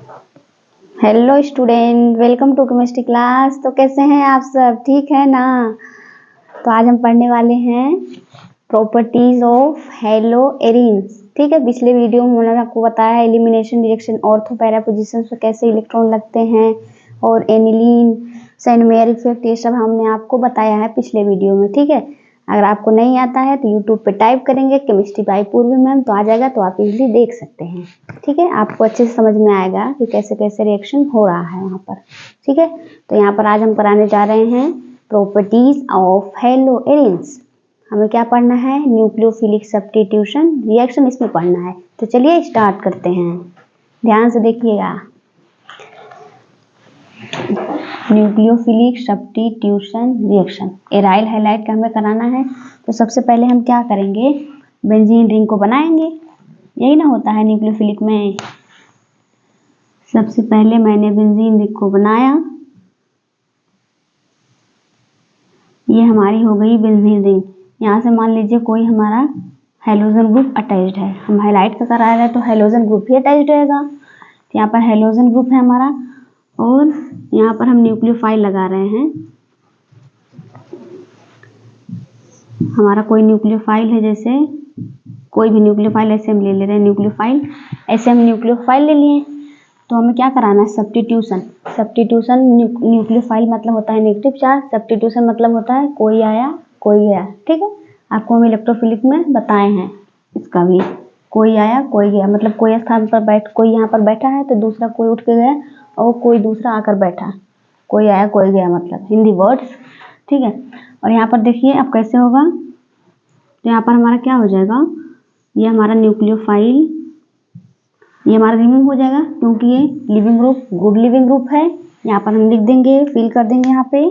Hello student, welcome to chemistry class. तो कैसे हैं आप सब? ठीक है ना? तो आज हम पढ़ने वाले हैं प्रॉपर्टीज ऑफ हेलो एरीन्स। ठीक है, पिछले वीडियो में मैंने आपको बताया elimination, reaction, ortho para position पे कैसे इलेक्ट्रॉन लगते हैं और एनिलीन, सेंटमेयर इफेक्ट, ये सब हमने आपको बताया है पिछले वीडियो में। ठीक है, अगर आपको नहीं आता है तो यूट्यूब पे टाइप करेंगे केमिस्ट्री बाय पूर्वी मैम तो आ जाएगा, तो आप इजीली देख सकते हैं। ठीक है, आपको अच्छे से समझ में आएगा कि कैसे कैसे रिएक्शन हो रहा है यहाँ पर। ठीक है, तो यहाँ पर आज हम कराने जा रहे हैं प्रॉपर्टीज ऑफ हेलो एरीन्स। हमें क्या पढ़ना है? न्यूक्लियोफिलिक सब्स्टिट्यूशन रिएक्शन, इसमें पढ़ना है। तो चलिए स्टार्ट करते हैं, ध्यान से देखिएगा। Nucleophilic substitution reaction aryl halide का हमें कराना है। तो सबसे पहले हम क्या करेंगे? बेंजीन रिंग को बनाएंगे। यही ना होता है न्यूक्लियोफिलिक में। सबसे पहले मैंने बेंजीन रिंग को बनाया। ये हमारी हो गई बेंजीन रिंग। यहाँ से मान लीजिए कोई हमारा हेलोजन ग्रुप अटैच्ड है, हम हाईलाइट का करा रहे हैं तो हेलोजन ग्रुप भी अटैच्ड रहेगा। तो यहाँ पर हेलोजन ग्रुप है हमारा और यहाँ पर हम न्यूक्लियोफाइल लगा रहे हैं। हमारा कोई न्यूक्लियोफाइल है, जैसे कोई भी न्यूक्लियोफाइल ऐसे हम ले ले रहे हैं। न्यूक्लियोफाइल ऐसे हम न्यूक्लियोफाइल ले लिए। तो हमें क्या कराना है? सब्स्टिट्यूशन। सब्स्टिट्यूशन न्यूक्लियोफाइल मतलब होता है नेगेटिव चार्ज, सब्स्टिट्यूशन मतलब होता है कोई आया कोई गया। ठीक है, आपको हम इलेक्ट्रोफिलिक में बताए हैं इसका भी। कोई आया कोई गया मतलब कोई स्थान पर कोई यहाँ पर बैठा है तो दूसरा कोई उठ के गया और कोई दूसरा आकर बैठा। कोई आया कोई गया मतलब हिंदी वर्ड्स। ठीक है, और यहाँ पर देखिए अब कैसे होगा। तो यहाँ पर हमारा क्या हो जाएगा? ये हमारा न्यूक्लियोफाइल ये हमारा रिमूव हो जाएगा क्योंकि ये leaving group good leaving group है। यहाँ पर हम लिख देंगे, फिल कर देंगे यहाँ पे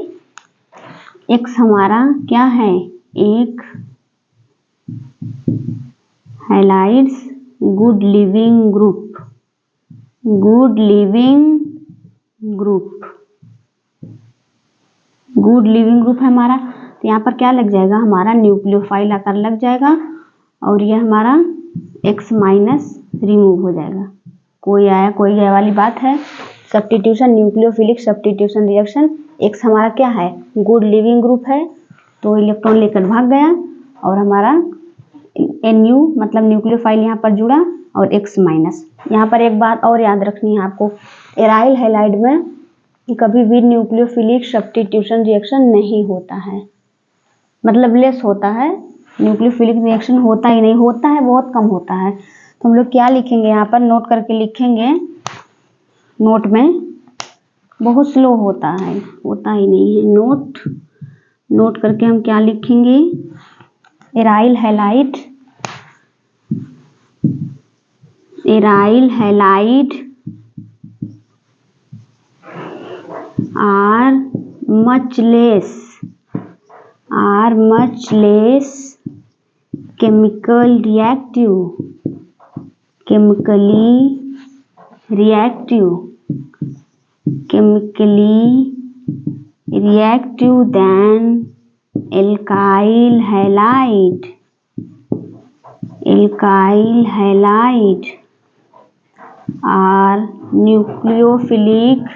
एक्स हमारा क्या है? एक halides good leaving group, good leaving group, good leaving group है हमारा। तो यहाँ पर क्या लग जाएगा? हमारा न्यूक्लियोफाइल आकर लग जाएगा और ये हमारा एक्स माइनस रिमूव हो जाएगा। कोई आया कोई गया वाली बात है। Substitution nucleophilic substitution reaction. X हमारा क्या है? गुड लिविंग ग्रुप है तो इलेक्ट्रॉन लेकर भाग गया और हमारा NU मतलब न्यूक्लियोफाइल यहाँ पर जुड़ा और एक्स माइनस। यहाँ पर एक बात और याद रखनी है आपको, एराइल हैलाइड में कभी भी न्यूक्लियोफिलिक सब्स्टिट्यूशन रिएक्शन नहीं होता है, मतलब लेस होता है। न्यूक्लियोफिलिक रिएक्शन होता ही नहीं, होता है बहुत कम होता है। तो हम लोग क्या लिखेंगे यहाँ पर? नोट करके लिखेंगे, नोट में बहुत स्लो होता है, होता ही नहीं है। नोट करके हम क्या लिखेंगे? Aryl halide, aryl halide are much less chemically reactive than alkyl halide. Alkyl halide are nucleophilic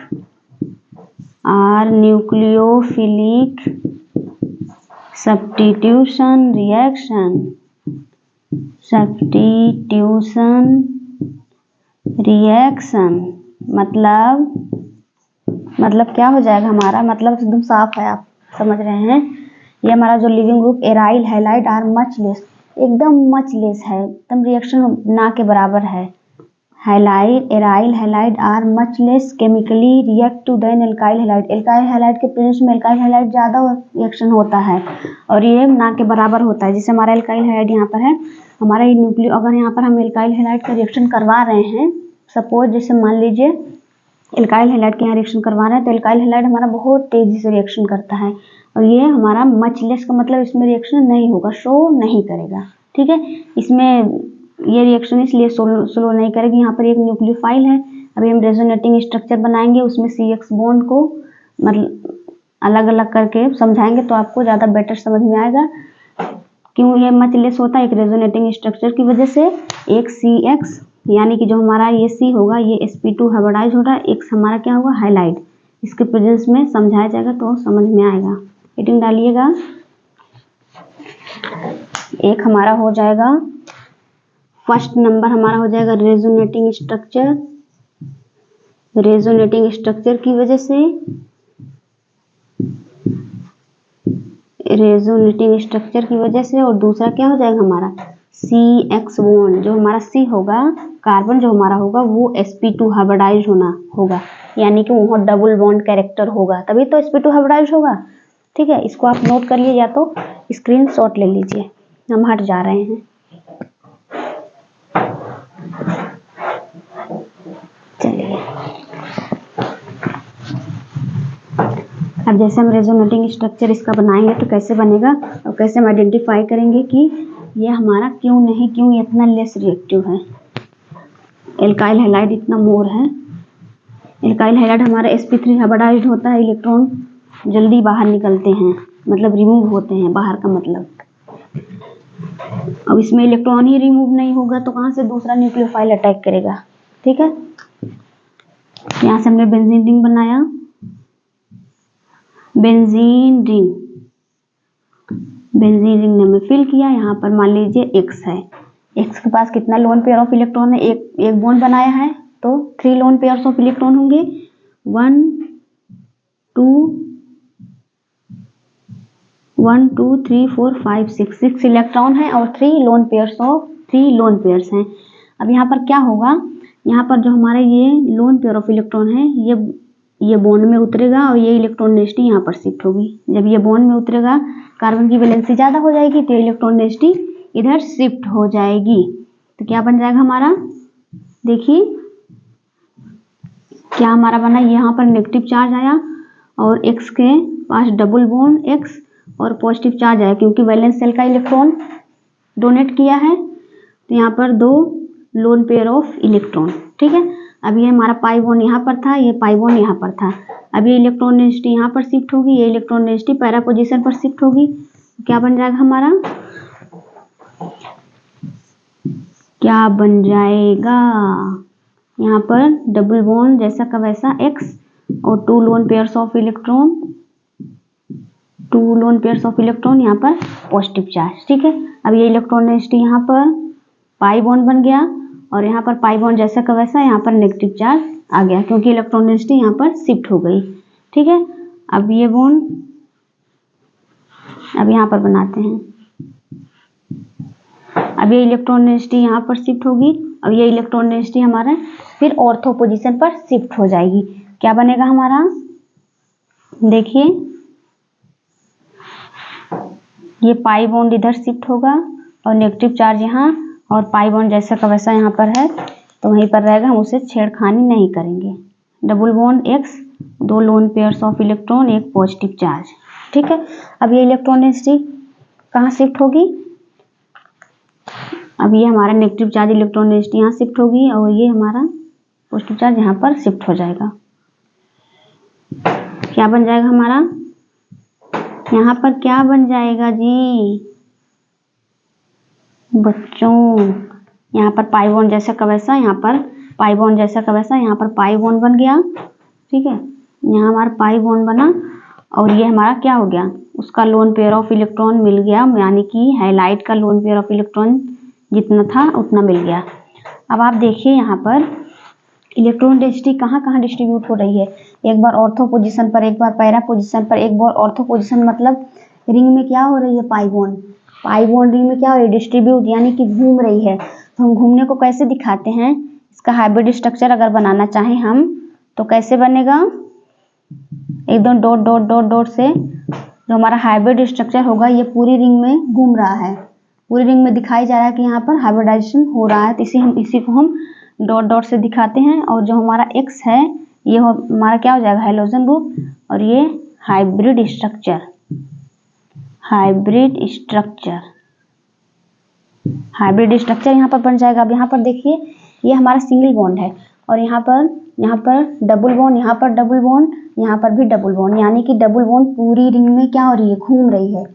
substitution reaction मतलब क्या हो जाएगा हमारा? मतलब एकदम साफ है, आप समझ रहे हैं। ये हमारा जो living group aryl halide are much less, एकदम मच लेस है, एकदम रिएक्शन ना के बराबर है। Aryl halide are much less chemically reactive than alkyl halide. Alkyl halide के प्रेजेंस में एल्काइल हैलाइड ज़्यादा रिएक्शन होता है और ये ना के बराबर होता है। जैसे हमारा एल्काइल हैलाइड यहाँ पर है, हमारा ये न्यूक्लियो, अगर यहाँ पर हम एल्काइल हैलाइड का रिएक्शन करवा रहे हैं, सपोज जैसे मान लीजिए एल्काइल हैलाइड के यहाँ रिएक्शन करवा रहे हैं, तो एल्काइल हैलाइड हमारा बहुत तेजी से रिएक्शन करता है और ये हमारा मच लेस का मतलब इसमें रिएक्शन नहीं होगा, शो नहीं करेगा। ठीक है, इसमें ये रिएक्शन इसलिए स्लो नहीं करेगी। यहाँ पर एक न्यूक्लियोफाइल है, अभी हम रेजोनेटिंग स्ट्रक्चर बनाएंगे, उसमें CX बॉन्ड को मतलब अलग अलग करके समझाएंगे तो आपको ज़्यादा बेटर समझ में आएगा। क्यों ये मच लेस होता है? एक रेजोनेटिंग स्ट्रक्चर की वजह से, एक CX यानी कि जो हमारा ये C होगा ये sp2 हाइब्रिडाइज होगा, एक हमारा क्या होगा हाइलाइट, इसके प्रेजेंस में समझाया जाएगा तो समझ में आएगा। हेडिंग डालिएगा। एक हमारा हो जाएगा, फर्स्ट नंबर हमारा हो जाएगा रेजोनेटिंग स्ट्रक्चर। रेजोनेटिंग स्ट्रक्चर की वजह से, रेजोनेटिंग स्ट्रक्चर की वजह से, और दूसरा क्या हो जाएगा हमारा CX बॉन्ड, जो हमारा C होगा कार्बन जो हमारा होगा वो sp2 हाइब्रिडाइज होगा, यानी कि वो डबल बॉन्ड कैरेक्टर होगा, तभी तो sp2 हाइब्रिडाइज होगा। ठीक है, इसको आप नोट कर लीजिए या तो स्क्रीनशॉट ले लीजिए। हम हट जा रहे हैं। चलिए, अब जैसे हम रेजोनेटिंग स्ट्रक्चर इसका बनाएंगे तो कैसे बनेगा और कैसे हम आइडेंटिफाई करेंगे कि ये हमारा क्यों इतना लेस रिएक्टिव है। एल्काइल हैलाइड इतना मोर है। एल्काइल हैलाइड हमारा sp3 हाइब्रिडाइज्ड होता है, इलेक्ट्रॉन जल्दी बाहर निकलते हैं, मतलब रिमूव होते हैं बाहर का मतलब। अब इसमें इलेक्ट्रॉन ही रिमूव नहीं होगा तो कहाँ से दूसरा न्यूक्लियोफाइल अटैक करेगा। ठीक है, यहाँ से हमने बेंजीन रिंग बनाया, बेंजीन रिंग ने हमें फिल किया। यहाँ पर मान लीजिए X है, X के पास कितना लोन पेयर ऑफ इलेक्ट्रॉन है, एक बॉन्ड बनाया है तो 3 लोन पेयर्स ऑफ इलेक्ट्रॉन होंगे। 1 2 3 4 5 6 इलेक्ट्रॉन है और 3 लोन पेयर्स हैं। अब यहाँ पर क्या होगा, यहाँ पर जो हमारा ये लोन पेयर ऑफ इलेक्ट्रॉन है ये बॉन्ड में उतरेगा और ये इलेक्ट्रॉन डेंसिटी यहाँ पर शिफ्ट होगी। जब ये बॉन्ड में उतरेगा कार्बन की वैलेंसी ज़्यादा हो जाएगी तो इलेक्ट्रॉन डेंसिटी इधर शिफ्ट हो जाएगी। तो क्या बन जाएगा हमारा, देखिए क्या हमारा बना, यहाँ पर नेगेटिव चार्ज आया और X के पास डबल बॉन्ड X और पॉजिटिव चार्ज आया क्योंकि वैलेंस सेल का इलेक्ट्रॉन डोनेट किया है, तो यहाँ पर 2 लोन पेयर ऑफ इलेक्ट्रॉन। ठीक है, अब ये हमारा पाई बॉन्ड यहाँ पर था, ये पाई बॉन्ड यहाँ पर था। अब ये इलेक्ट्रॉन डेंसिटी यहाँ पर शिफ्ट होगी, ये इलेक्ट्रॉन डेंसिटी पैरा पोजीशन पर शिफ्ट होगी। क्या बन जाएगा हमारा, क्या बन जाएगा, यहाँ पर डबल बॉन्ड जैसा का वैसा X और 2 लोन पेयर्स ऑफ इलेक्ट्रॉन यहाँ पर पॉजिटिव चार्ज। ठीक है, अब ये इलेक्ट्रॉन डेंसिटी यहाँ पर पाई बॉन्ड बन गया और यहाँ पर पाई बॉन्ड जैसा का वैसा यहाँ पर नेगेटिव चार्ज आ गया क्योंकि इलेक्ट्रॉन डेंसिटी यहाँ पर शिफ्ट हो गई। ठीक है, अब ये बॉन्ड अब यहाँ पर बनाते हैं। अब ये इलेक्ट्रॉन डेंसिटी यहाँ पर शिफ्ट होगी, अब ये इलेक्ट्रॉन डेंसिटी हमारा फिर ऑर्थो पोजीशन पर शिफ्ट हो जाएगी। क्या बनेगा हमारा, देखिए ये पाई बॉन्ड इधर शिफ्ट होगा और नेगेटिव चार्ज यहाँ और पाई बॉन्ड जैसा का वैसा यहाँ पर है तो वहीं पर रहेगा, हम उसे छेड़खानी नहीं करेंगे। Double bond X, 2 lone pairs of electron, एक पॉजिटिव चार्ज। ठीक है, अब ये इलेक्ट्रॉन डेंसिटी कहाँ शिफ्ट होगी, अब ये हमारा नेगेटिव चार्ज इलेक्ट्रॉन डेंसिटी यहाँ शिफ्ट होगी और ये हमारा पॉजिटिव चार्ज यहाँ पर शिफ्ट हो जाएगा। क्या बन जाएगा हमारा, यहाँ पर क्या बन जाएगा जी बच्चों, यहाँ पर पाई बॉन्ड जैसा का वैसा, यहाँ पर पाई बॉन्ड जैसा का वैसा, यहाँ पर पाई बॉन्ड बन गया। ठीक है, यहाँ हमारा पाई बॉन्ड बना और ये हमारा क्या हो गया, उसका लोन पेयर ऑफ इलेक्ट्रॉन मिल गया, यानी कि हैलाइड का लोन पेयर ऑफ इलेक्ट्रॉन जितना था उतना मिल गया। अब आप देखिए यहाँ पर इलेक्ट्रॉन डेंसिटी कहाँ कहाँ डिस्ट्रीब्यूट हो रही है, एक बार ऑर्थो पोजीशन पर, एक बार पैरा पोजीशन पर, एक बार ऑर्थो पोजीशन, मतलब रिंग में क्या हो रही है, पाई बॉन्ड रिंग में क्या हो रही है, डिस्ट्रीब्यूट, यानी कि घूम रही है। तो हम घूमने को कैसे दिखाते हैं, इसका हाइब्रिड स्ट्रक्चर अगर बनाना चाहें हम तो कैसे बनेगा, एकदम डॉट डॉट डॉट डॉट से जो हमारा हाइब्रिड स्ट्रक्चर होगा ये पूरी रिंग में घूम रहा है, पूरी रिंग में दिखाई जा रहा है कि यहाँ पर हाइब्रिडाइजेशन हो रहा है, तो इसी को हम डॉट डॉट से दिखाते हैं। और जो हमारा X है ये हमारा क्या हो जाएगा, हैलोजन ग्रुप, और ये हाइब्रिड स्ट्रक्चर यहाँ पर बन जाएगा। अब यहाँ पर देखिए ये हमारा सिंगल बॉन्ड है और यहाँ पर डबल बॉन्ड, यहाँ पर डबल बॉन्ड, यहाँ पर भी डबल बॉन्ड, यानी कि डबल बॉन्ड पूरी रिंग में क्या हो रही है, घूम रही है।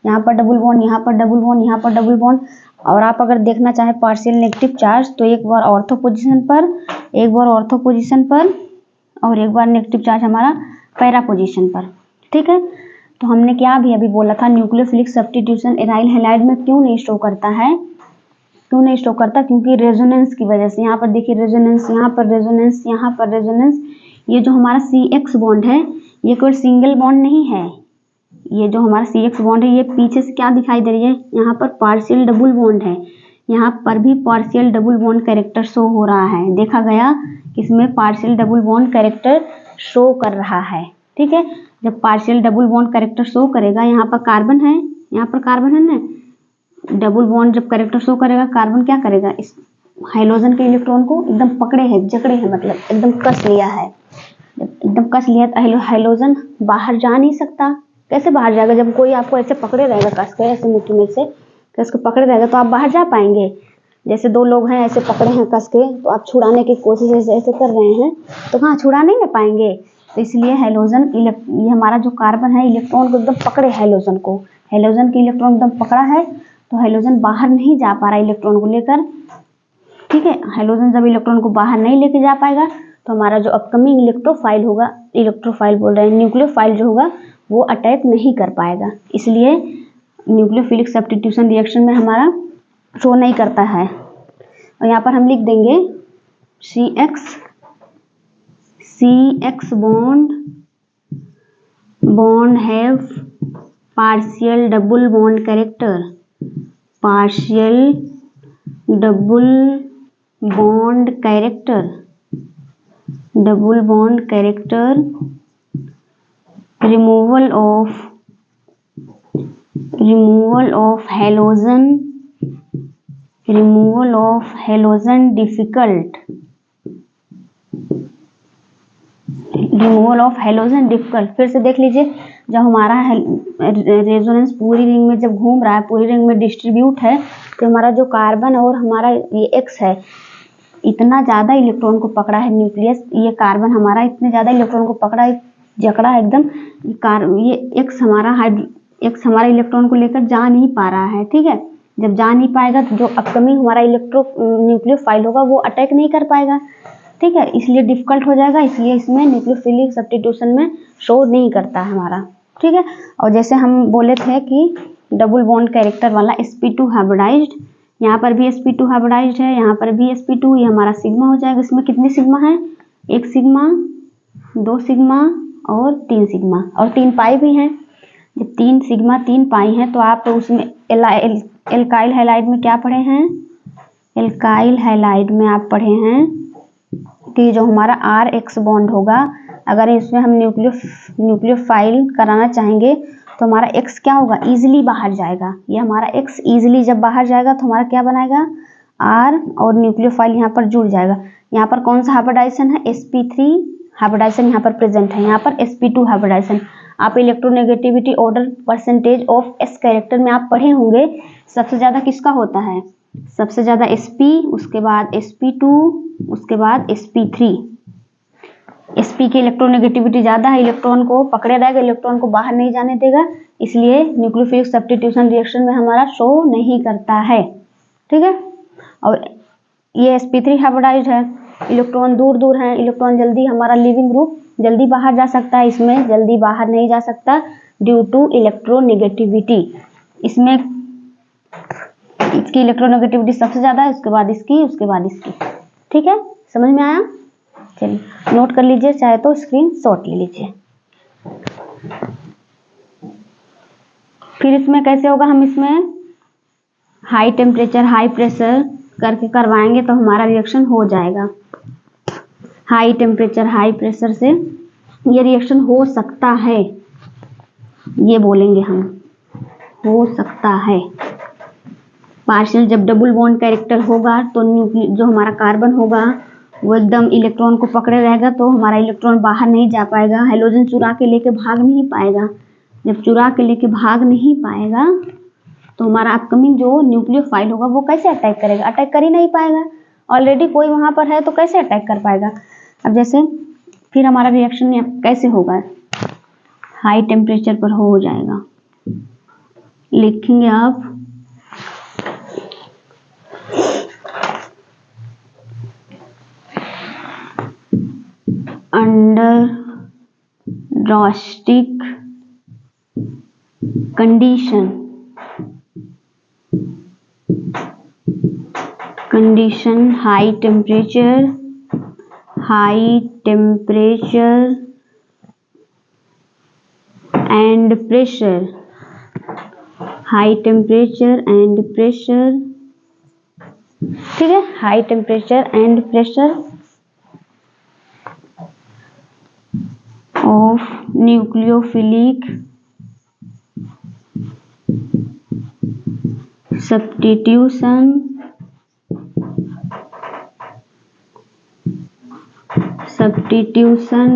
यहाँ पर डबल बॉन्ड, यहाँ पर डबल बॉन्ड, यहाँ पर डबल बॉन्ड। और आप अगर देखना चाहें पार्शियल नेगेटिव चार्ज तो एक बार ऑर्थो पोजीशन पर, एक बार ऑर्थो पोजीशन पर और एक बार नेगेटिव चार्ज हमारा पैरा पोजीशन पर। ठीक है, तो हमने क्या भी अभी बोला था, न्यूक्लियोफिलिक सब्स्टिट्यूशन एराइल हैलाइड में क्यों नहीं शो करता है, क्यों नहीं शो करता, क्योंकि रेजोनेंस की वजह से। यहाँ पर देखिए रेजोनेंस, यहाँ पर रेजोनेंस, यहाँ पर रेजोनेंस। ये जो हमारा CX बॉन्ड है ये कोई सिंगल बॉन्ड नहीं है, ये जो हमारा CX बॉन्ड है ये पीछे से क्या दिखाई दे रही है, यहाँ पर पार्शियल डबल बॉन्ड है, यहाँ पर भी partial double bond character show हो रहा है। देखा गया कि इसमें partial double bond character show कर रहा है। ठीक है, जब partial double bond character show करेगा, यहाँ पर कार्बन है, यहाँ पर कार्बन है ना, डबल बॉन्ड जब कैरेक्टर शो करेगा कार्बन क्या करेगा, इस हाइड्रोजन के इलेक्ट्रॉन को एकदम पकड़े है, जकड़े है, मतलब एकदम कस लिया है। एकदम कस लिया तो हाइड्रोजन बाहर जा नहीं सकता। कैसे बाहर जाएगा, जब कोई आपको ऐसे पकड़े रहेगा कस के, ऐसे मुट्ठी में से कस के पकड़े रहेगा तो आप बाहर जा पाएंगे। जैसे दो लोग हैं ऐसे पकड़े हैं कस के, तो आप छुड़ाने की कोशिश ऐसे ऐसे कर रहे हैं तो कहाँ छुड़ा नहीं ले पाएंगे। तो इसलिए हाइड्रोजन ये हमारा जो कार्बन है इलेक्ट्रॉन को एकदम पकड़े, हाइड्रोजन को, हाइड्रोजन की इलेक्ट्रॉन एकदम पकड़ा है, तो हाइड्रोजन बाहर नहीं जा पा रहा इलेक्ट्रॉन को लेकर। ठीक है, हाइड्रोजन जब इलेक्ट्रॉन को बाहर नहीं लेके जा पाएगा तो हमारा जो अपकमिंग इलेक्ट्रोफाइल होगा, इलेक्ट्रोफाइल बोल रहे हैं, न्यूक्लियोफाइल जो होगा वो अटैक नहीं कर पाएगा। इसलिए न्यूक्लियोफिलिक सब्स्टिट्यूशन रिएक्शन में हमारा शो नहीं करता है। और यहाँ पर हम लिख देंगे CX bond have partial double bond character, partial double bond character, double bond character, removal of halogen difficult, removal of halogen difficult. फिर से देख लीजिए, जब हमारा रेजोनेंस पूरी रिंग में जब घूम रहा है, पूरी रिंग में डिस्ट्रीब्यूट है, तो हमारा जो कार्बन और हमारा ये X है इतना ज़्यादा इलेक्ट्रॉन को पकड़ा है न्यूक्लियस, ये कार्बन हमारा इतने ज़्यादा इलेक्ट्रॉन को पकड़ा है, जकड़ा है एकदम। ये X हमारा इलेक्ट्रॉन को लेकर जा नहीं पा रहा है। ठीक है, जब जा नहीं पाएगा तो जो अपकमिंग हमारा न्यूक्लियोफाइल होगा वो अटैक नहीं कर पाएगा। ठीक है, इसलिए डिफिकल्ट हो जाएगा, इसलिए इसमें न्यूक्लियोफिलिक सब्स्टिट्यूशन में शो नहीं करता है हमारा। ठीक है, और जैसे हम बोले थे कि डबल बॉन्ड कैरेक्टर वाला sp2 हाइब्रिडाइज्ड, यहाँ पर भी sp2 हाइब्रिडाइज्ड है, यहाँ पर भी sp2, ये हमारा सिग्मा हो जाएगा। इसमें कितने सिग्मा है, 1 सिग्मा, 2 सिग्मा और 3 सिग्मा और 3 पाई भी हैं। जब 3 सिग्मा 3 पाई हैं तो आप उसमें एल्काइल हैलाइड में क्या पढ़े हैं, एल्काइल हैलाइड में आप पढ़े हैं कि जो हमारा RX बॉन्ड होगा, अगर इसमें हम न्यूक्लियोफाइल कराना चाहेंगे तो हमारा X क्या होगा, इजीली बाहर जाएगा। ये हमारा X इजीली जब बाहर जाएगा तो हमारा क्या बनाएगा, R, और न्यूक्लियोफाइल यहाँ पर जुड़ जाएगा। यहाँ पर कौन सा हाइब्रिडाइजेशन है, sp3 हाइब्रिडाइजेशन यहाँ पर प्रेजेंट है, यहाँ पर sp2 हाइब्रिडाइजेशन। आप electronegativity order percentage of S character में आप पढ़े होंगे, सबसे ज़्यादा किसका होता है, सबसे ज़्यादा sp, उसके बाद sp2, उसके बाद sp3। sp की इलेक्ट्रोनेगेटिविटी ज़्यादा है, इलेक्ट्रॉन को पकड़े रहेगा, इलेक्ट्रॉन को बाहर नहीं जाने देगा, इसलिए न्यूक्लियोफिलिक सब्स्टिट्यूशन रिएक्शन में हमारा शो नहीं करता है। ठीक है, और ये sp3 हाइब्रिडाइज्ड है, इलेक्ट्रॉन दूर दूर हैं, इलेक्ट्रॉन जल्दी हमारा लिविंग ग्रुप जल्दी बाहर जा सकता है, इसमें जल्दी बाहर नहीं जा सकता ड्यू टू इलेक्ट्रोनेगेटिविटी। इसमें इसकी इलेक्ट्रोनेगेटिविटी सबसे ज़्यादा है, उसके बाद इसकी, उसके बाद इसकी। ठीक है, समझ में आया, चलिए नोट कर लीजिए, चाहे तो स्क्रीन शॉट ले लीजिए। फिर इसमें कैसे होगा, हम इसमें हाई टेम्परेचर हाई प्रेशर करके करवाएंगे तो हमारा रिएक्शन हो जाएगा। हाई टेम्परेचर हाई प्रेशर से ये रिएक्शन हो सकता है, ये बोलेंगे हम, हो सकता है। पार्शियल जब डबल बॉन्ड कैरेक्टर होगा तो जो हमारा कार्बन होगा वो एकदम इलेक्ट्रॉन को पकड़े रहेगा, तो हमारा इलेक्ट्रॉन बाहर नहीं जा पाएगा, हाइड्रोजन चुरा के लेके भाग नहीं पाएगा। जब चुरा के लेके भाग नहीं पाएगा तो हमारा अपकमिंग जो न्यूक्लियोफाइल होगा वो कैसे अटैक करेगा, अटैक कर ही नहीं पाएगा, ऑलरेडी कोई वहाँ पर है तो कैसे अटैक कर पाएगा। अब जैसे फिर हमारा रिएक्शन कैसे होगा, हाई टेम्परेचर पर हो जाएगा, लिखेंगे आप under drastic condition high temperature and pressure ठीक है, high temperature and pressure of nucleophilic substitution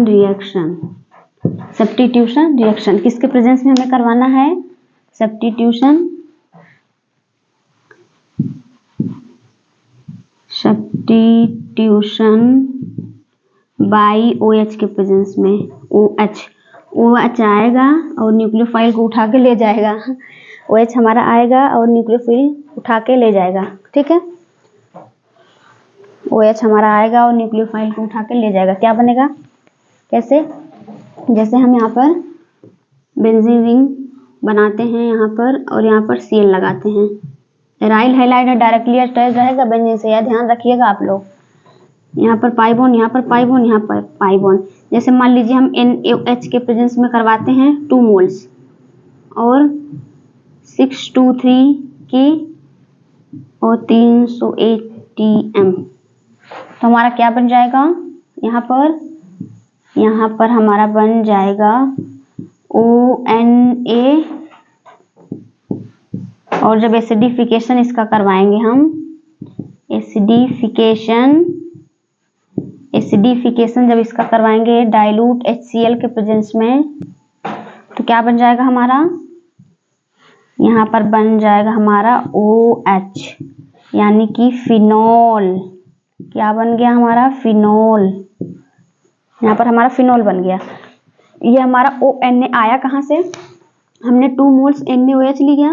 reaction किसके प्रेजेंस में हमें करवाना है? सब्स्टिट्यूशन बाई OH के प्रेजेंस में। OH आएगा और न्यूक्लियोफाइल को उठा के ले जाएगा। OH हमारा आएगा और न्यूक्लियोफिल उठा के ले जाएगा। ठीक है, OH हमारा आएगा और न्यूक्लियोफाइल को उठा के ले जाएगा। क्या बनेगा? कैसे? जैसे हम यहाँ पर बेंजीन रिंग बनाते हैं यहाँ पर, और यहाँ पर Cl लगाते हैं। एराइल हैलाइड डायरेक्टली अटैच रहेगा बेंजीन से, यह ध्यान रखिएगा आप लोग। यहाँ पर पाई बॉन्ड, यहाँ पर पाई बॉन्ड, यहाँ पर पाई बॉन्ड। जैसे मान लीजिए हम NaOH के प्रेजेंस में करवाते हैं 2 मोल्स और 623 की और 300 ATM, तो हमारा क्या बन जाएगा? यहाँ पर हमारा बन जाएगा ONA। और जब एसिडिफिकेशन इसका करवाएंगे हम, एसिडिफिकेशन जब इसका करवाएंगे डाइल्यूट HCl के प्रेजेंस में, तो क्या बन जाएगा हमारा? यहाँ पर बन जाएगा हमारा OH, यानी कि फिनोल। क्या बन गया हमारा? फिनोल। यहाँ पर हमारा फिनोल बन गया। ये हमारा ONA आया कहाँ से? हमने 2 मोल्स NaOH लिया,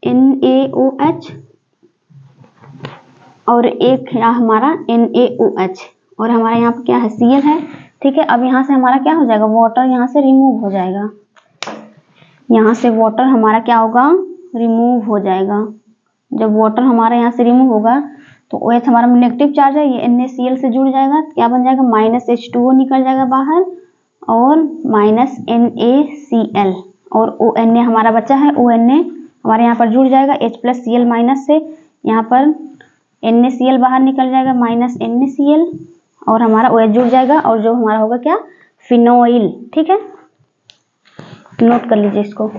NaOH, और एक है हमारा NaOH, और हमारा यहाँ पर क्या है? Cl है। ठीक है, अब यहाँ से हमारा क्या हो जाएगा? वाटर यहाँ से रिमूव हो जाएगा। यहाँ से वाटर हमारा क्या होगा? रिमूव हो जाएगा। जब वाटर हमारा यहाँ से रिमूव होगा तो OH हमारा नेगेटिव चार्ज है, ये NaCl से जुड़ जाएगा। क्या बन जाएगा? -H2O निकल जाएगा बाहर और -NaCl, और ONA हमारा बचा है। ONA हमारे यहाँ पर जुड़ जाएगा H+Cl- से, यहाँ पर NaCl बाहर निकल जाएगा -NaCl, और हमारा OH जुड़ जाएगा, और जो हमारा होगा क्या? फिनोइल। ठीक है, नोट कर लीजिए इसको।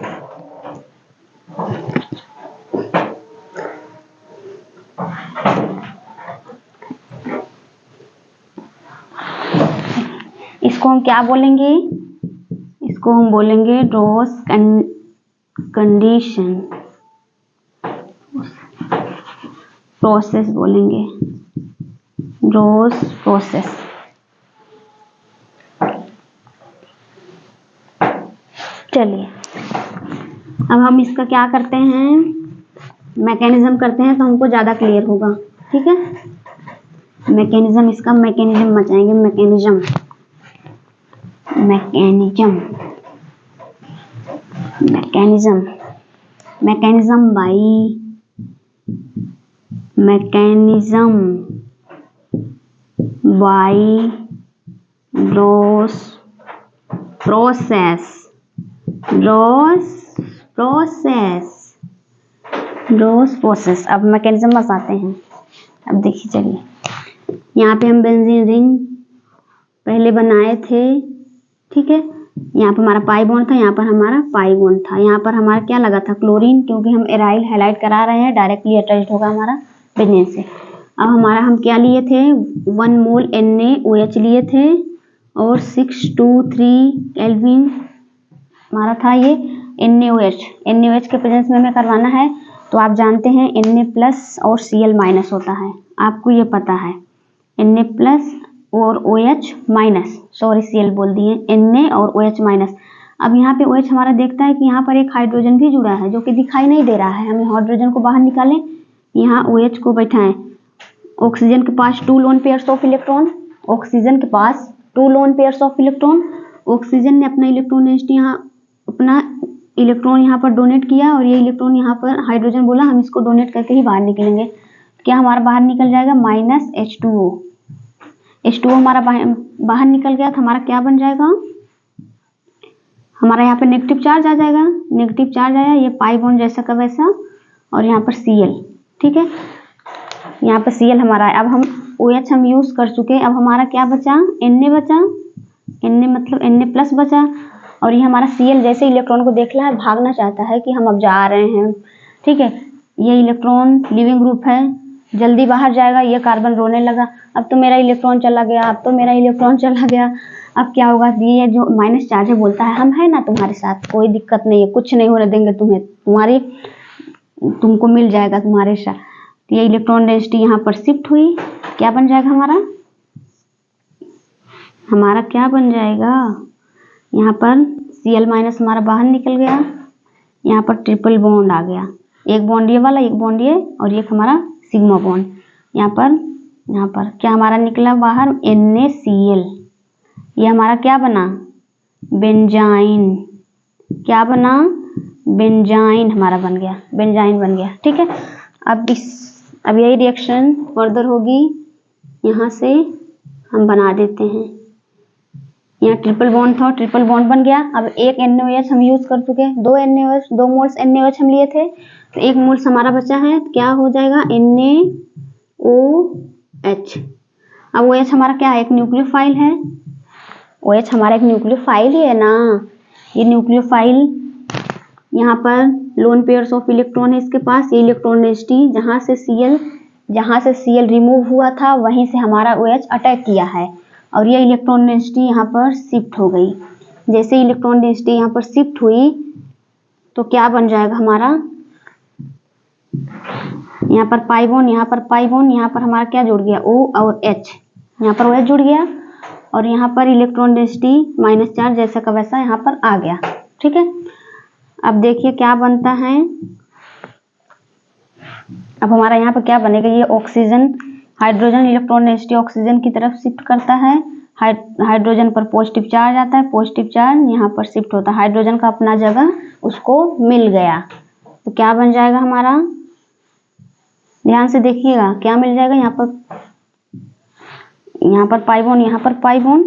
इसको हम क्या बोलेंगे? इसको हम बोलेंगे ड्रॉस कंडीशन प्रोसेस बोलेंगे, ड्रॉस प्रोसेस। चलिए, अब हम इसका क्या करते हैं? मैकेनिज्म करते हैं तो हमको ज़्यादा क्लियर होगा। ठीक है, मैकेनिज्म, इसका मैकेनिज्म बचाएंगे। मैकेनिज्म बाई ड्रॉस प्रोसेस। अब मैकेनिज्म बताते हैं। अब देखिए, चलिए, यहाँ पे हम बेंजीन रिंग पहले बनाए थे। ठीक है, यहाँ पर हमारा पाई बॉन्ड था, यहाँ पर हमारा पाई बॉन्ड था, यहाँ पर हमारा क्या लगा था? क्लोरीन, क्योंकि हम एराइल हैलाइड करा रहे हैं, डायरेक्टली अटैच्ड होगा हमारा बेंजीन से। अब हमारा हम क्या लिए थे? 1 मोल NaOH लिए थे, और 623 केल्विन हमारा था ये NaOH के प्रेजेंस में हमें करवाना है। तो आप जानते हैं Na+ और Cl- होता है, आपको ये पता है। Na+ और OH-, सॉरी Cl बोल दिए, Na और OH-। अब यहाँ पे OH हमारा देखता है कि यहाँ पर एक हाइड्रोजन भी जुड़ा है, जो कि दिखाई नहीं दे रहा है। हमें हाइड्रोजन को बाहर निकालें, यहाँ OH को बैठाएं। ऑक्सीजन के पास 2 lone pairs of electron, oxygen के पास 2 lone pairs of electron. Oxygen ने अपना इलेक्ट्रॉन यहाँ पर डोनेट किया और ये इलेक्ट्रॉन यहाँ पर हाइड्रोजन बोला हम इसको डोनेट करके ही बाहर निकलेंगे। क्या हमारा बाहर निकल जाएगा -H2O। H2O हमारा बाहर निकल गया तो हमारा क्या बन जाएगा, हमारा यहाँ पे नेगेटिव चार्ज आ जाएगा। नेगेटिव चार्ज आया, ये पाई बॉन्ड जैसा का वैसा, और यहाँ पर Cl। ठीक है, यहाँ पर Cl हमारा है। अब हम OH हम यूज कर चुके, अब हमारा क्या बचा, Na बचा। Na मतलब Na+ बचा। और ये हमारा Cl जैसे इलेक्ट्रॉन को देख रहा है, भागना चाहता है कि हम अब जा रहे हैं। ठीक है, ये इलेक्ट्रॉन लिविंग ग्रुप है, जल्दी बाहर जाएगा। ये कार्बन रोने लगा, अब तो मेरा इलेक्ट्रॉन चला गया, अब तो मेरा इलेक्ट्रॉन चला गया। अब क्या होगा, ये जो माइनस चार्ज है बोलता है हम है ना तुम्हारे साथ, कोई दिक्कत नहीं है, कुछ नहीं होने देंगे तुम्हें, तुमको मिल जाएगा तुम्हारे साथ। ये इलेक्ट्रॉन डेंसिटी यहाँ पर शिफ्ट हुई, क्या बन जाएगा हमारा क्या बन जाएगा, यहाँ पर Cl- हमारा बाहर निकल गया। यहाँ पर ट्रिपल बॉन्ड आ गया, एक बॉन्ड ये वाला, एक बॉन्ड ये, और एक हमारा सिग्मा बॉन्ड। यहाँ पर क्या हमारा निकला बाहर, NaCl। ये हमारा क्या बना, बेंजाइन। क्या बना, बेंजाइन हमारा बन गया, बेंजाइन बन गया। ठीक है, अब यही रिएक्शन फर्दर होगी, यहाँ से हम बना देते हैं। यहाँ ट्रिपल बॉन्ड था, ट्रिपल बॉन्ड बन गया। अब एक NaOH हम यूज कर चुके, 2 मोल्स NaOH हम लिए थे, तो 1 मोल्स हमारा बचा है, क्या हो जाएगा, NaOH। अब OH हमारा क्या है, एक न्यूक्लियोफाइल है। OH हमारा एक न्यूक्लियोफाइल ही है ना, ये न्यूक्लियोफाइल यहाँ पर लोन पेयर्स ऑफ इलेक्ट्रॉन है इसके पास। ये इलेक्ट्रॉन डेंसिटी जहाँ से Cl रिमूव हुआ था वहीं से हमारा OH अटैक किया है, और ये इलेक्ट्रॉन डेंसिटी यहाँ पर शिफ्ट हो गई। जैसे इलेक्ट्रॉन डेंसिटी यहाँ पर शिफ्ट हुई तो क्या बन जाएगा हमारा, यहाँ पर पाई बॉन्ड, यहाँ पर पाई बॉन्ड, यहाँ पर हमारा क्या जुड़ गया, O और H, यहाँ पर OH जुड़ गया, और यहाँ पर इलेक्ट्रॉन डेंसिटी माइनस चार्ज जैसा का वैसा यहाँ पर आ गया। ठीक है, अब देखिए क्या बनता है। अब हमारा यहाँ पर क्या बनेगा, ये oxygen, hydrogen electron density oxygen की तरफ शिफ्ट करता है। हाइड्रोजन पर पॉजिटिव चार्ज आता है, पॉजिटिव चार्ज यहाँ पर शिफ्ट होता है, हाइड्रोजन का अपना जगह उसको मिल गया। तो क्या बन जाएगा हमारा, ध्यान से देखिएगा क्या मिल जाएगा, यहाँ पर पाई बॉन्ड, यहाँ पर पाई बॉन्ड,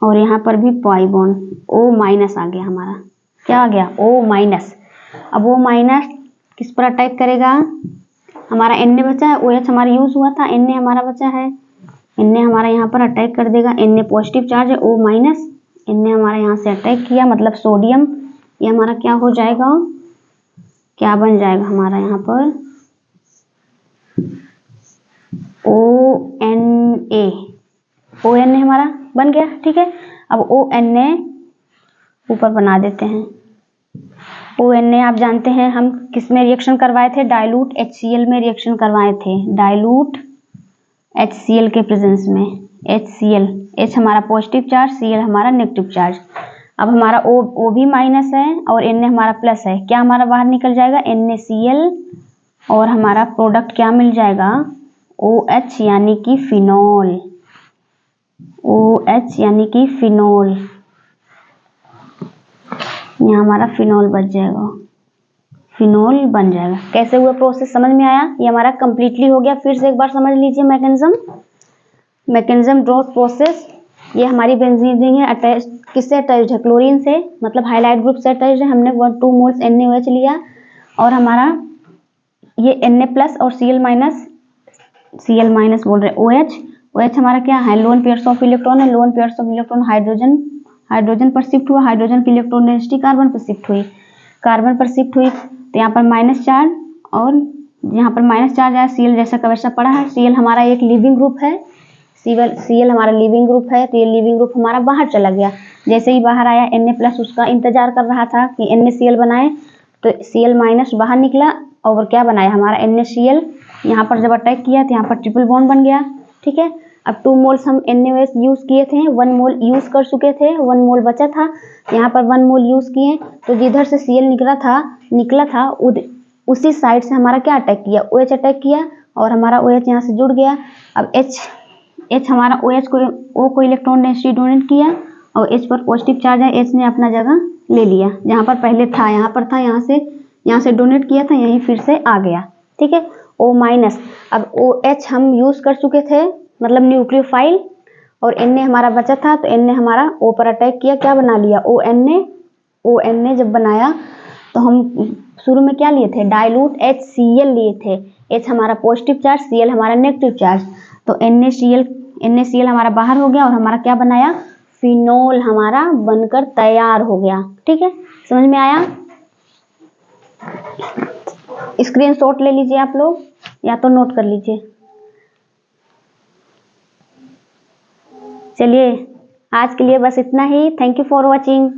और यहाँ पर भी पाई बॉन्ड, O- आ गया हमारा, क्या आ गया, O-। अब O- किस पर अटैक करेगा, हमारा Na बचा है, OH हमारा यूज हुआ था, Na हमारा बचा है, Na हमारा यहाँ पर अटैक कर देगा, Na पॉजिटिव चार्ज है, O-, Na हमारा यहाँ से अटैक किया, मतलब सोडियम, ये हमारा क्या हो जाएगा, क्या बन जाएगा हमारा यहाँ पर ONA हमारा बन गया। ठीक है, अब ONA ऊपर बना देते हैं। ONA आप जानते हैं हम किस में रिएक्शन करवाए थे, डाइल्यूट HCl में रिएक्शन करवाए थे, डाइल्यूट HCl के प्रेजेंस में। HCl, H हमारा पॉजिटिव चार्ज, Cl हमारा नेगेटिव चार्ज। अब हमारा O भी माइनस है और Na हमारा प्लस है, क्या हमारा बाहर निकल जाएगा, NaCl, और हमारा प्रोडक्ट क्या मिल जाएगा, OH यानी कि फिनॉल, OH यानी कि फिनॉल, यहाँ हमारा फिनॉल बच जाएगा, फिनॉल बन जाएगा। कैसे हुआ प्रोसेस समझ में आया, ये हमारा कंप्लीटली हो गया। फिर से एक बार समझ लीजिए मैकेनिज्म ड्रॉ प्रोसेस। ये हमारी बेंजीन है, अटैच किससे अटैच है, क्लोरीन से, मतलब हाइलाइट ग्रुप से अटैच है। हमने 2 मोल्स NaOH लिया, और हमारा ये Na+ और Cl- बोल रहे OH हमारा क्या है, लोन पेयर्स ऑफ इलेक्ट्रॉन है। Lone pairs of electron hydrogen पर शिफ्ट हुआ, हाइड्रोजन की इलेक्ट्रॉन डेंसिटी कार्बन पर शिफ्ट हुई, तो यहाँ पर माइनस चार्ज, और यहाँ पर माइनस चार्ज आया, Cl जैसा का वैसा पड़ा है। Cl हमारा एक लिविंग ग्रुप है, Cl हमारा लिविंग ग्रुप है, तो ये लिविंग ग्रुप हमारा बाहर चला गया। जैसे ही बाहर आया, Na+ उसका इंतजार कर रहा था कि NaCl बनाए, तो Cl- बाहर निकला और क्या बनाया हमारा NaCl। यहाँ पर जब अटैक किया तो यहाँ पर ट्रिपल बॉन्ड बन गया। ठीक है, अब 2 मोल्स हम NaOH यूज किए थे, 1 मोल यूज कर चुके थे, 1 मोल बचा था, यहाँ पर 1 मोल यूज किए, तो जिधर से Cl निकला था उसी साइड से हमारा क्या अटैक किया, OH अटैक किया, और हमारा OH यहाँ से जुड़ गया। अब H हमारा OH को O को इलेक्ट्रॉन डेंसिटी डोनेट किया और H पर पॉजिटिव चार्ज है, H ने अपना जगह ले लिया, जहाँ पर पहले था यहाँ पर था, यहाँ से डोनेट किया था, यहीं फिर से आ गया। ठीक है, O माइनस, अब OH हम यूज कर चुके थे मतलब न्यूक्लियोफाइल, और Na हमारा बचा था तो Na हमारा O पर अटैक किया, क्या बना लिया ONA जब बनाया तो हम शुरू में क्या लिए थे, डाइल्यूट HCl लिए थे। H हमारा पॉजिटिव चार्ज, Cl हमारा नेगेटिव चार्ज, तो NaCl हमारा बाहर हो गया और हमारा क्या बनाया, फिनोल हमारा बनकर तैयार हो गया। ठीक है, समझ में आया? स्क्रीनशॉट ले लीजिए आप लोग या तो नोट कर लीजिए। चलिए आज के लिए बस इतना ही। Thank you for watching.